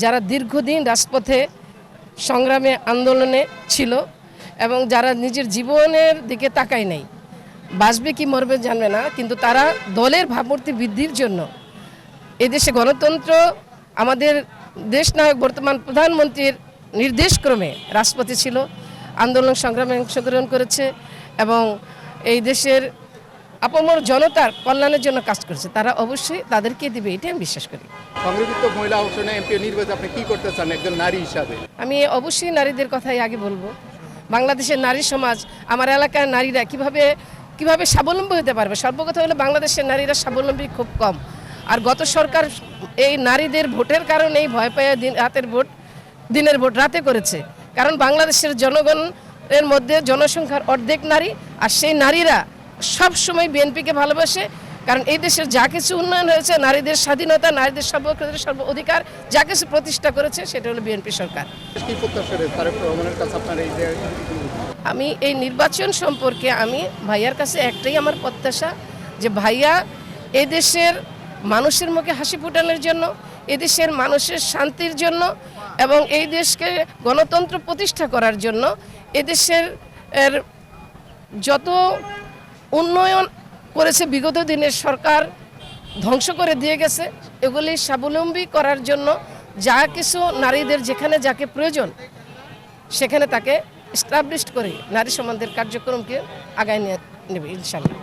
যারা দীর্ঘদিন রাজপথে সংগ্রামে আন্দোলনে ছিল এবং যারা নিজের জীবনের দিকে তাকায় নাই, বাঁচবে কি মরবে জানবে না, কিন্তু তারা দলের ভাবমূর্তি বৃদ্ধির জন্য এদেশে গণতন্ত্র আমাদের দেশ নায়ক বর্তমান প্রধানমন্ত্রীর নির্দেশক্রমে রাজপথে ছিল, আন্দোলন সংগ্রামে অংশগ্রহণ করেছে এবং এই দেশের আপামর জনতার কল্যাণের জন্য কাজ করেছে। তারা অবশ্যই তাদেরকে দিবে, এটাই আমি বিশ্বাস করি। সংরক্ষিত মহিলা আসনে এমপি নির্বাচনে আপনি কি করতে চান একজন নারী হিসাবে? আমি অবশ্যই নারীদের কথাই আগে বলবো। বাংলাদেশের নারী সমাজ, আমার এলাকার নারীরা কিভাবে স্বাবলম্বী হতে পারবে। সর্বকথা হলো বাংলাদেশের নারীরা স্বাবলম্বী খুব কম। আর গত সরকার এই নারীদের ভোটের কারণেই ভয় পেয়ে দিনের ভোট রাতে করেছে। কারণ বাংলাদেশের জনগণের মধ্যে জনসংখ্যার অর্ধেক নারী, আর সেই নারীরা সব সময় বিএনপিকে ভালোবাসে। কারণ এই দেশের যা কিছু উন্নয়ন হয়েছে, নারীদের স্বাধীনতা, নারীদের সর্ব অধিকার যা কিছু প্রতিষ্ঠা করেছে, সেটা হলো বিএনপি সরকার। কি প্রত্যাশা তারেক রহমানের কাছে আপনার এই যে? আমি এই নির্বাচন সম্পর্কে আমি ভাইয়ার কাছে একটাই আমার প্রত্যাশা, যে ভাইয়া এই দেশের মানুষের মুখে হাসি ফোটানোর জন্য, এদেশের মানুষের শান্তির জন্য এবং এই দেশকে গণতন্ত্র প্রতিষ্ঠা করার জন্য, এদেশের যত উন্নয়ন করেছে বিগত দিনের সরকার ধ্বংস করে দিয়ে গেছে, এগুলি স্বাবলম্বী করার জন্য যা কিছু নারীদের যেখানে যাকে প্রয়োজন সেখানে তাকে এস্টাবলিশড করে নারী সমাজের কার্যক্রমকে আগায় নিয়ে নেবে ইনশাআল্লাহ।